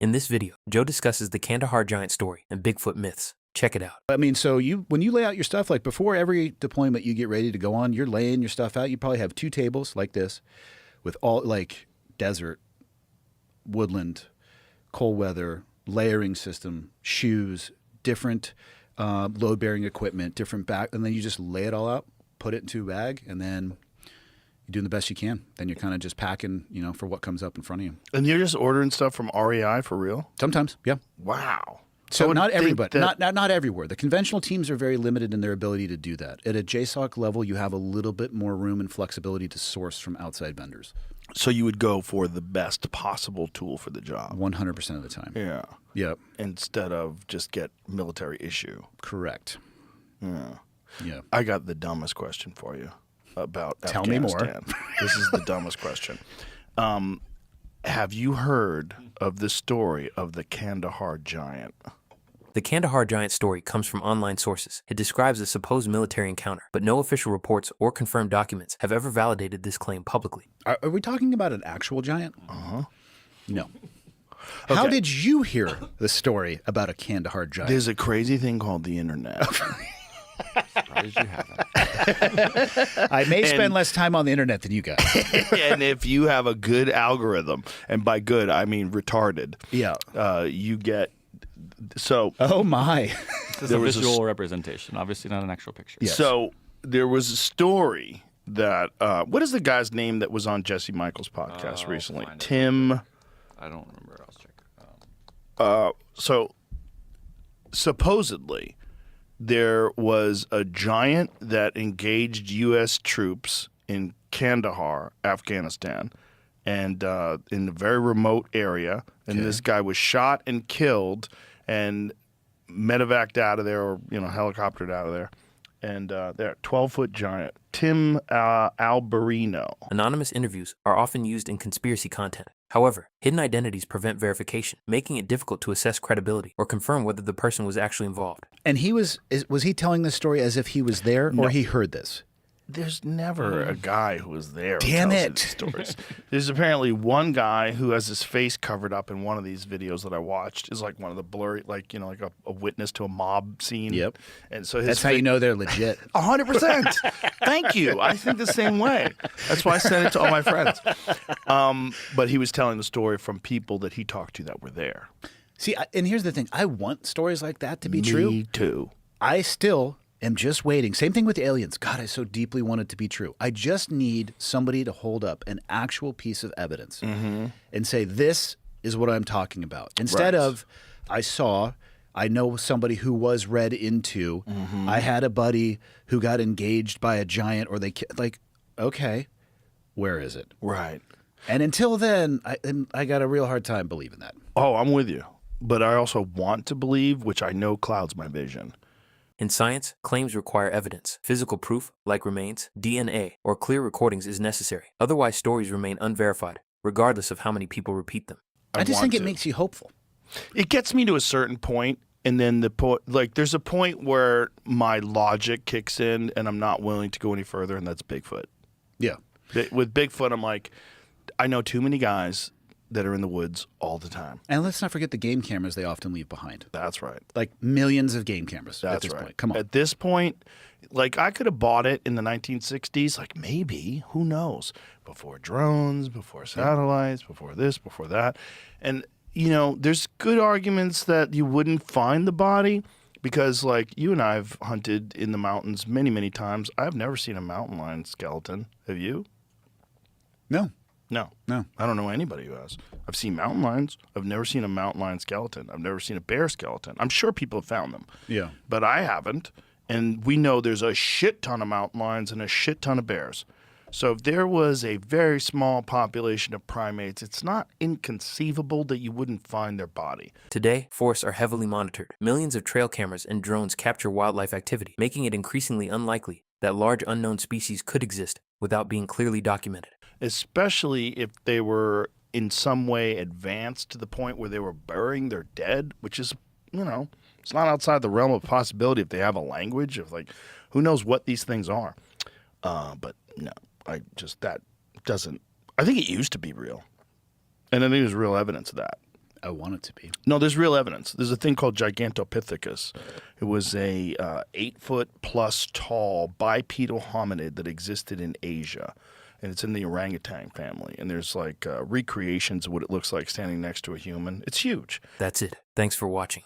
In this video, Joe discusses the Kandahar giant story and Bigfoot myths. Check it out. I mean, so when you lay out your stuff, like before every deployment you get ready to go on, you're laying your stuff out. You probably have 2 tables like this with all like desert, woodland, cold weather, layering system, shoes, different load-bearing equipment, different back, and then you just lay it all out, put it into a bag, and then you're doing the best you can. Then you're kind of just packing, for what comes up in front of you. And you're just ordering stuff from REI for real? Sometimes, yeah. Wow. So not everybody, not everywhere. The conventional teams are very limited in their ability to do that. At a JSOC level, you have a little bit more room and flexibility to source from outside vendors. So you would go for the best possible tool for the job. 100% of the time. Yeah. Yep. Instead of just get military issue. Correct. Yeah. Yeah. I got the dumbest question for you about Tell me more. This is the dumbest question. Have you heard of the story of the Kandahar giant? The Kandahar giant story comes from online sources. It describes a supposed military encounter, but no official reports or confirmed documents have ever validated this claim publicly. Are we talking about an actual giant? Uh-huh. No. Okay. How did you hear the story about a Kandahar giant? There's a crazy thing called the internet. Surprised you haven't. I may spend less time on the internet than you guys. And if you have a good algorithm, and by good I mean retarded, you get Oh my! This is a visual representation, obviously not an actual picture. Yes. So there was a story that what is the guy's name that was on Jesse Michaels' podcast recently? Tim. I don't remember. I'll check. So supposedly there was a giant that engaged U.S. troops in Kandahar, Afghanistan, and in a very remote area. And this guy was shot and killed and medevaced out of there, or helicoptered out of there. And they're a 12-foot giant, Tim Alberino. Anonymous interviews are often used in conspiracy content. However, hidden identities prevent verification, making it difficult to assess credibility or confirm whether the person was actually involved. And was he telling this story as if he was there, No. or he heard this? There's never a guy who was there. Damn who tells it. you these stories. There's apparently one guy who has his face covered up in one of these videos that I watched. Is like one of the blurry, like a witness to a mob scene. Yep. And so That's how you know they're legit. 100%. Thank you. I think the same way. That's why I sent it to all my friends. But he was telling the story from people that he talked to that were there. See, and here's the thing. I want stories like that to be true. Me too. I still am just waiting. Same thing with the aliens. God, I so deeply want it to be true. I just need somebody to hold up an actual piece of evidence and say, this is what I'm talking about. Instead of, I know somebody who was read into, I had a buddy who got engaged by a giant, or okay, where is it? Right. And until then, I got a real hard time believing that. Oh, I'm with you. But I also want to believe, which I know clouds my vision. In science, claims require evidence. Physical proof, like remains, DNA, or clear recordings is necessary. Otherwise, stories remain unverified, regardless of how many people repeat them. I just think it makes you hopeful. It gets me to a certain point, and then there's a point where my logic kicks in, and I'm not willing to go any further, and that's Bigfoot. Yeah. With Bigfoot, I'm like, I know too many guys that are in the woods all the time. And let's not forget the game cameras they often leave behind. That's right. Like millions of game cameras at this point. Come on. At this point, like I could have bought it in the 1960s, like maybe, who knows, before drones, before satellites, before this, before that. And, there's good arguments that you wouldn't find the body because, like, you and I have hunted in the mountains many, many times. I've never seen a mountain lion skeleton. Have you? No. No. No. I don't know anybody who has. I've seen mountain lions. I've never seen a mountain lion skeleton. I've never seen a bear skeleton. I'm sure people have found them. Yeah. But I haven't. And we know there's a shit ton of mountain lions and a shit ton of bears. So if there was a very small population of primates, it's not inconceivable that you wouldn't find their body. Today, forests are heavily monitored. Millions of trail cameras and drones capture wildlife activity, making it increasingly unlikely that large unknown species could exist without being clearly documented. Especially if they were in some way advanced to the point where they were burying their dead, which is, it's not outside the realm of possibility if they have a language of who knows what these things are. But no, I think it used to be real. And I think there's real evidence of that. I want it to be. No, there's real evidence. There's a thing called Gigantopithecus. It was a 8-foot-plus tall bipedal hominid that existed in Asia, and it's in the orangutan family. And there's like recreations of what it looks like standing next to a human. It's huge. That's it. Thanks for watching.